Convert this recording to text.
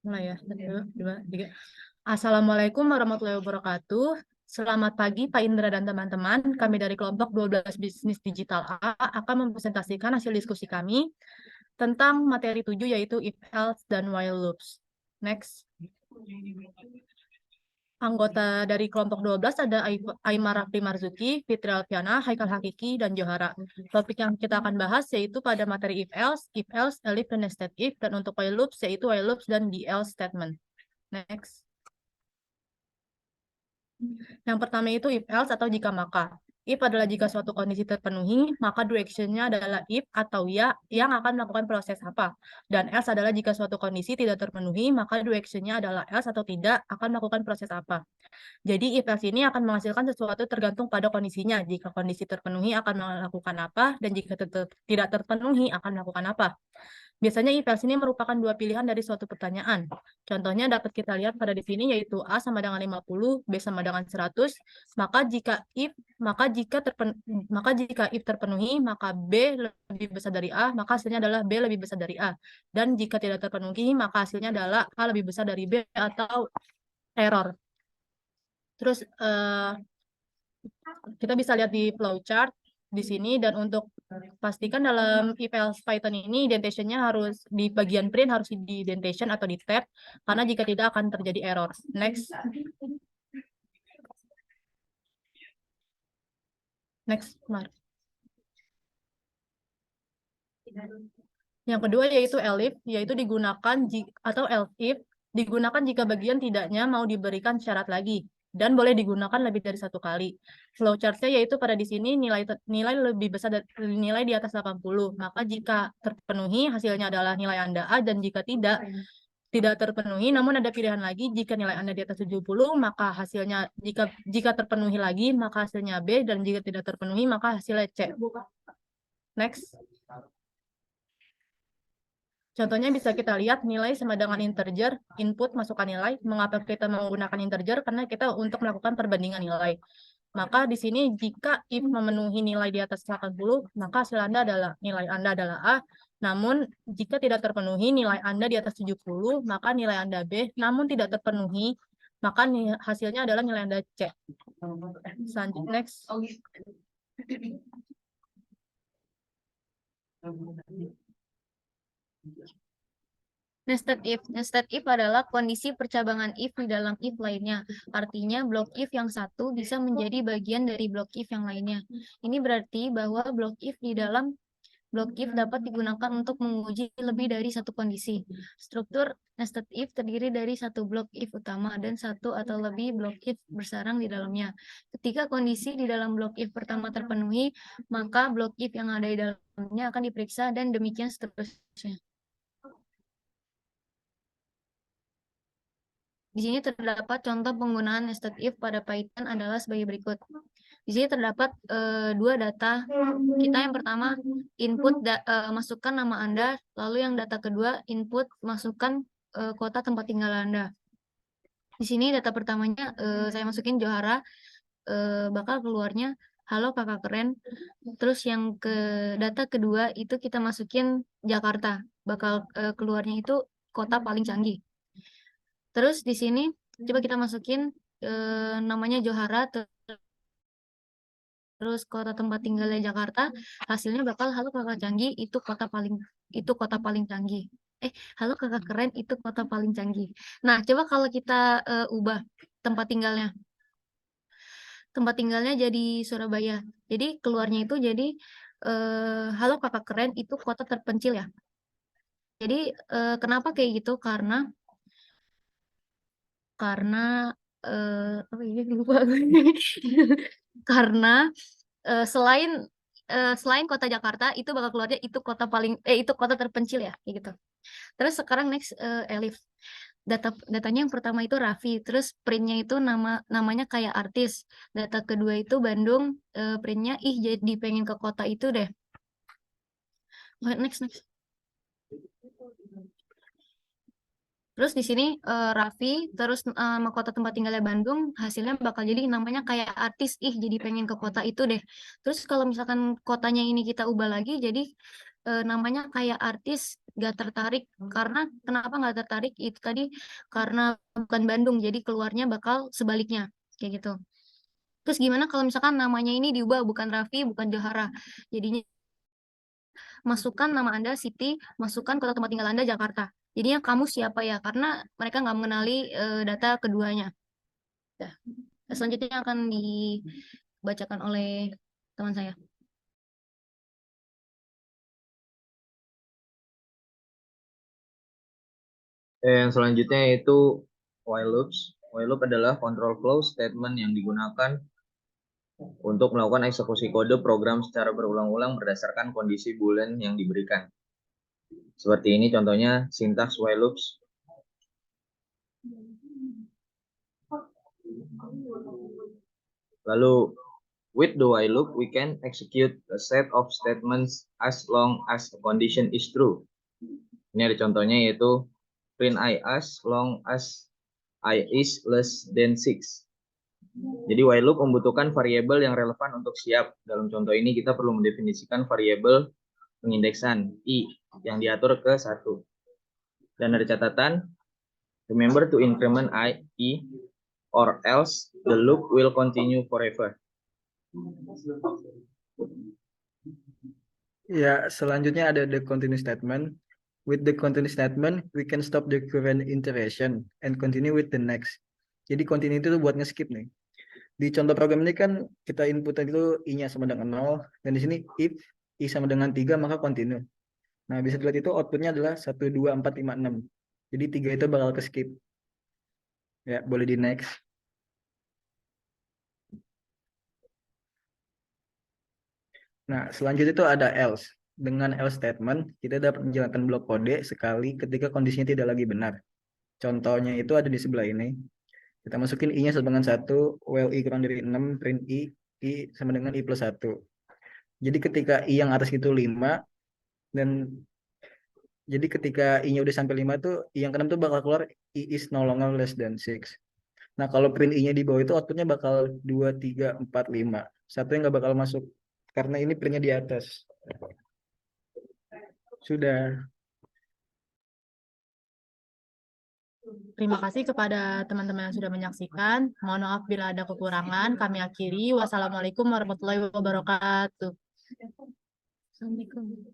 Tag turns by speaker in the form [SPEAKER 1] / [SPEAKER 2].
[SPEAKER 1] Mulai ya. 1, 2, 3. Assalamualaikum warahmatullahi wabarakatuh. Selamat pagi Pak Indra dan teman-teman. Kami dari kelompok 12 Bisnis Digital A akan mempresentasikan hasil diskusi kami tentang materi 7 yaitu if, else, dan while loops. Next. Anggota dari kelompok 12 ada Aymar Rafli Marzuki, Fitri Alfiana, Haikal Hakiki, dan Johara. Topik yang kita akan bahas yaitu pada materi if else, elif, dan nested if, dan untuk while loops yaitu while loops dan the else statement. Next. Yang pertama itu if else atau jika maka. If adalah jika suatu kondisi terpenuhi, maka do action-nya adalah if atau ya yang akan melakukan proses apa. Dan else adalah jika suatu kondisi tidak terpenuhi, maka do action-nya adalah else atau tidak akan melakukan proses apa. Jadi if else ini akan menghasilkan sesuatu tergantung pada kondisinya. Jika kondisi terpenuhi akan melakukan apa, dan jika tidak terpenuhi akan melakukan apa. Biasanya if else ini merupakan dua pilihan dari suatu pertanyaan. Contohnya dapat kita lihat pada di sini yaitu A sama dengan 50, B sama dengan 100. Maka jika if terpenuhi, maka B lebih besar dari A, maka hasilnya adalah B lebih besar dari A. Dan jika tidak terpenuhi, maka hasilnya adalah A lebih besar dari B atau error. Terus kita bisa lihat di flowchart di sini, dan untuk pastikan dalam if else Python ini indentation-nya harus di bagian print harus di indentation atau di tab, karena jika tidak akan terjadi error. Next. Next, Mark. Yang kedua yaitu elif, yaitu digunakan atau else if digunakan jika bagian tidaknya mau diberikan syarat lagi dan boleh digunakan lebih dari satu kali. Flowchart-nya yaitu pada di sini nilai lebih besar dari nilai di atas 80. Maka jika terpenuhi hasilnya adalah nilai Anda A, dan jika tidak terpenuhi namun ada pilihan lagi, jika nilai Anda di atas 70 maka hasilnya jika terpenuhi lagi maka hasilnya B, dan jika tidak terpenuhi maka hasilnya C. Next. Contohnya bisa kita lihat nilai sama dengan integer, input masukkan nilai. Mengapa kita menggunakan integer? Karena kita untuk melakukan perbandingan nilai. Maka di sini jika if memenuhi nilai di atas 80, maka hasil Anda adalah nilai Anda adalah A. Namun jika tidak terpenuhi nilai Anda di atas 70, maka nilai Anda B. Namun tidak terpenuhi, maka hasilnya adalah nilai Anda C. Selanjutnya, next.
[SPEAKER 2] Nested if adalah kondisi percabangan if di dalam if lainnya. Artinya blok if yang satu bisa menjadi bagian dari blok if yang lainnya. Ini berarti bahwa blok if di dalam blok if dapat digunakan untuk menguji lebih dari satu kondisi. Struktur nested if terdiri dari satu blok if utama dan satu atau lebih blok if bersarang di dalamnya. Ketika kondisi di dalam blok if pertama terpenuhi, maka blok if yang ada di dalamnya akan diperiksa dan demikian seterusnya. Di sini terdapat contoh penggunaan nested if pada Python adalah sebagai berikut. Di sini terdapat dua data. Kita yang pertama input masukkan nama Anda, lalu yang data kedua input masukkan kota tempat tinggal Anda. Di sini data pertamanya saya masukin Johara, bakal keluarnya halo kakak keren. Terus yang data kedua itu kita masukin Jakarta, bakal keluarnya itu kota paling canggih. Terus di sini coba kita masukin namanya Johara, terus kota tempat tinggalnya Jakarta, hasilnya bakal halo kakak canggih itu kota paling canggih. Halo kakak keren itu kota paling canggih. Nah, coba kalau kita ubah tempat tinggalnya. Tempat tinggalnya jadi Surabaya. Jadi keluarnya itu jadi halo kakak keren itu kota terpencil ya. Jadi kenapa kayak gitu? Karena apa ini lupa gue. Karena selain kota Jakarta itu bakal keluarnya itu kota terpencil ya kayak gitu. Terus sekarang next Elif. Datanya yang pertama itu Raffi, terus printnya itu namanya kayak artis. Data kedua itu Bandung, printnya jadi pengen ke kota itu deh. Next. Terus di sini Raffi, terus nama kota tempat tinggalnya Bandung, hasilnya bakal jadi namanya kayak artis, jadi pengen ke kota itu deh. Terus kalau misalkan kotanya ini kita ubah lagi, jadi namanya kayak artis gak tertarik. Karena kenapa gak tertarik? Itu tadi karena bukan Bandung, jadi keluarnya bakal sebaliknya kayak gitu. Terus gimana kalau misalkan namanya ini diubah, bukan Raffi, bukan Johara, jadinya masukkan nama Anda Siti, masukkan kota tempat tinggal Anda Jakarta. Jadinya kamu siapa ya? Karena mereka nggak mengenali data keduanya. Dah. Selanjutnya akan dibacakan oleh teman saya.
[SPEAKER 3] Yang selanjutnya yaitu while loops. While loop adalah control flow statement yang digunakan untuk melakukan eksekusi kode program secara berulang-ulang berdasarkan kondisi boolean yang diberikan. Seperti ini contohnya sintaks while loops. Lalu with the while loop we can execute a set of statements as long as a condition is true. Ini ada contohnya yaitu print I as long as I is less than 6. Jadi while loop membutuhkan variabel yang relevan untuk siap. Dalam contoh ini kita perlu mendefinisikan variabel pengindeksan I yang diatur ke 1. Dan ada catatan, remember to increment I or else the loop will continue forever.
[SPEAKER 4] Ya, selanjutnya ada the continuous statement. With the continuous statement, we can stop the current iteration and continue with the next. Jadi continue itu buat nge-skip nih. Di contoh program ini kan kita input itu I-nya sama dengan 0, dan di sini if I sama dengan 3 maka continue. Nah, bisa dilihat itu outputnya adalah 1, 2, 4, 5, 6. Jadi 3 itu bakal ke skip. Ya, boleh di next. Nah, selanjutnya itu ada else. Dengan else statement, kita dapat menjalankan blok kode sekali ketika kondisinya tidak lagi benar. Contohnya itu ada di sebelah ini. Kita masukin I-nya sama dengan 1, while I kurang dari 6, print I sama dengan I plus 1. Jadi ketika I yang atas itu 5, dan jadi ketika I-nya udah sampai 5 tuh, I yang ke-6 tuh bakal keluar I is no longer less than 6. Nah, kalau print I-nya di bawah itu outputnya bakal 2, 3, 4, 5. Satu yang nggak bakal masuk, karena ini printnya di atas. Sudah.
[SPEAKER 1] Terima kasih kepada teman-teman yang sudah menyaksikan. Mohon maaf bila ada kekurangan. Kami akhiri. Wassalamualaikum warahmatullahi wabarakatuh.
[SPEAKER 2] Assalamualaikum.